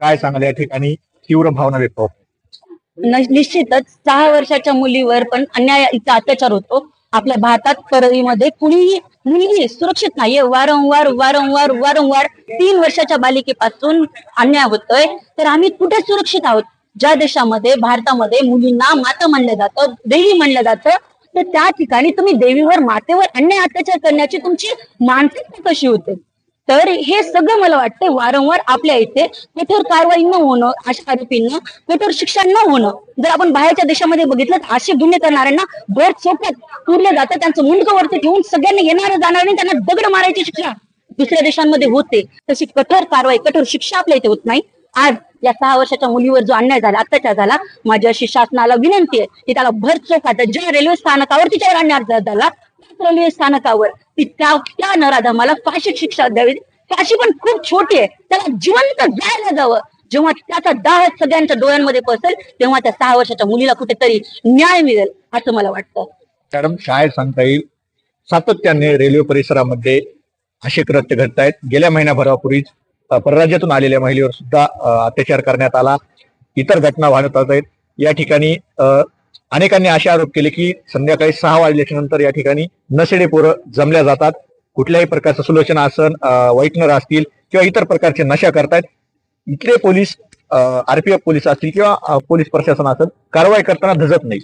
काय सांगाल या ठिकाणी तीव्र भावना व्यक्त होत. निश्चितच 6 वर्षाच्या मुलीवर पण इतका अत्याचार होतो. आपल्या भारतात परळीमध्ये कुणीही मुलगी सुरक्षित नाहीये. वारंवार वारंवार वारंवार 3 वर्षाच्या बालिकेपासून अन्याय होतोय. तर आम्ही कुठे सुरक्षित आहोत? ज्या देशामध्ये, भारतामध्ये मुलींना माता म्हणलं जातं, देवी म्हणलं जातं, तर त्या ठिकाणी तुम्ही देवीवर, मातेवर अन्याय अत्याचार करण्याची तुमची मानसिकता कशी होते? तर हे सगळं मला वाटतं वारंवार आपल्या इथे कठोर कारवाई न होणं, अशा आरोपींना कठोर शिक्षा न होणं. जर आपण बाहेरच्या देशामध्ये बघितलं तर असे गुन्हे करणाऱ्यांना भर चौकात पुरलं जातं, त्यांचं मुंडकं वरती ठेवून सगळ्यांना येणारं जाणाऱ्यांनी त्यांना दगड मारायची शिक्षा दुसऱ्या देशांमध्ये होते. तशी कठोर कारवाई, कठोर शिक्षा आपल्या इथे होत नाही. आज या 6 वर्षाच्या मुलीवर जो अन्याय झाला, अत्याचार झाला, माझी अशी शासनाला विनंती आहे की त्याला भर चौकात, ज्या रेल्वे स्थानकावर तिच्यावर अन्याय झाला, रेल्वे स्थानकावर त्या नराधमाला फाशी शिक्षा द्यावी. फाशी पण खूप छोटी आहे, त्याला जिवंत जायला जावं. जेव्हा त्याचा दाह सगळ्यांच्या डोळ्यांमध्ये पसेल तेव्हा त्या 6 वर्षाच्या मुलीला कुठेतरी न्याय मिळेल असं मला वाटतं. मॅडम काय सांगता येईल, सातत्याने रेल्वे परिसरामध्ये असे कृत्य घडत आहेत. गेल्या महिन्याभरापूर्वीच परराज्यातून आलेल्या महिलेवर सुद्धा अत्याचार करण्यात आला. इतर घटना वाढत आहेत. या ठिकाणी अनेकांनी असे आरोप केले की संध्याकाळी 6 वाजल्याच्या नंतर या ठिकाणी नशेडे पोरं जमल्या जातात. कुठल्याही प्रकारचं सुलोचना आसन, व्हाईटनर असतील किंवा इतर प्रकारचे नशा करतायत. इथले पोलीस, आरपीएफ पोलीस असतील किंवा पोलीस प्रशासन असेल, कारवाई करताना धजत नाही.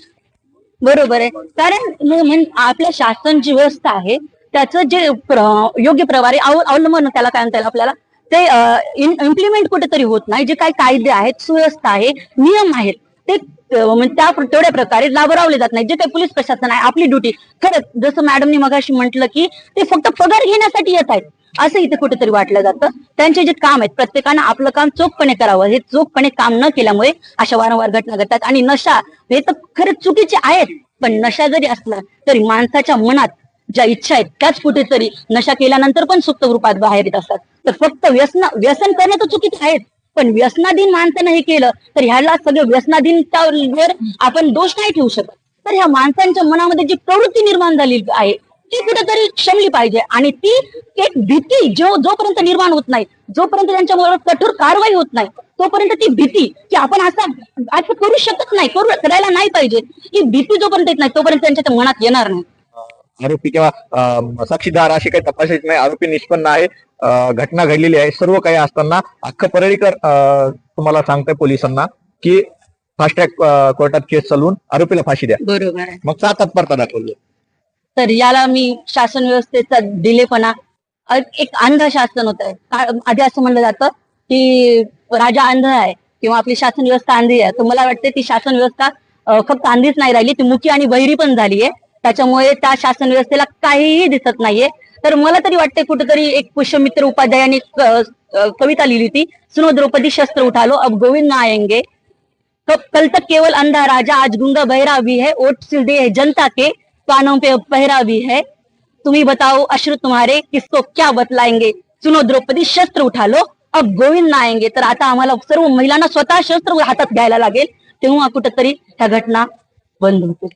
बरोबर आहे, कारण आपल्या शासनची व्यवस्था आहे त्याचं जे योग्य प्रकारे अवलंबन त्याला काय म्हणता येईल आपल्याला, ते इम्प्लिमेंट कुठेतरी होत नाही. जे काही कायदे आहेत, सुव्यवस्था आहे, नियम आहेत, ते तेवढ्या प्रकारे राबवले जात नाही. जे काही पोलीस प्रशासन आहे, आपली ड्युटी खरंच जसं मॅडमनी मगाशी म्हटलं की ते फक्त पगार घेण्यासाठी येत आहेत असं इथे कुठेतरी वाटलं जातं. त्यांचे जे काम आहेत, प्रत्येकानं आपलं काम चोखपणे करावं. हे चोखपणे काम न केल्यामुळे अशा वारंवार घटना घडतात. आणि नशा हे तर खरंच चुकीचे आहेत, पण नशा जरी असला तरी माणसाच्या मनात ज्या इच्छा आहेत त्याच कुठेतरी नशा केल्यानंतर पण सुप्त रूपात बाहेर येत असतात. तर फक्त व्यसन करणं तर चुकीचं आहेच, पण व्यसनाधीन माणसानं हे केलं तर ह्याला सगळं व्यसनाधीनवर आपण दोष नाही ठेवू शकत. तर ह्या माणसांच्या मनामध्ये जी प्रवृत्ती निर्माण झाली आहे ती कुठेतरी क्षमली पाहिजे. आणि ती एक भीती जोपर्यंत निर्माण होत नाही, जोपर्यंत त्यांच्याबरोबर कठोर कारवाई होत नाही, तोपर्यंत ती भीती की आपण असं करू शकत नाही, करायला नाही पाहिजे, ही भीती जोपर्यंत येत नाही तोपर्यंत त्यांच्या मनात येणार नाही. आरोपी किंवा साक्षीदार असे काही तपासायचे नाही. आरोपी निष्पन्न आहे. घटना घडलेली आहे. सर्व काही असताना अख्खं परळीकर तुम्हाला सांगताय पोलिसांना की फास्ट ट्रॅक कोर्टात केस चालवून आरोपीला फाशी द्या. बरोबर आहे. मग का तत्परता दाखवली? तर याला मी शासन व्यवस्थेचा दिलेपणा, एक अंध शासन होत आहे. आधी असं म्हणलं जातं की राजा अंध आहे किंवा आपली शासन व्यवस्था अंधी आहे. तर मला वाटते ती शासन व्यवस्था फक्त अंधीच नाही राहिली, ती मुकी आणि बहिरी पण झालीये. त्याच्यामुळे त्या शासन व्यवस्थेला काहीही दिसत नाहीये. तर मला तरी वाटते कुठेतरी एक पुष्यमित्र उपाध्यायांनी कविता लिहिली होती, सुनो द्रौपदी शस्त्र उठा लो अब गोविंद ना आएंगे, कल तक केवल अंधा राजा आज गूंगा बहरा भी है, ओट सिल दे जनता के कानों पे पहरा भी है, तुम्ही बताओ अश्रु तुम्हारे किसको क्या बतलाएंगे, सुनो द्रौपदी शस्त्र उठा लो अब गोविंद ना आएंगे. तर आता आम्हाला सर्व महिलांना स्वतः शस्त्र हातात घ्यायला लागेल, तेव्हा कुठेतरी ह्या घटना बंद होतील.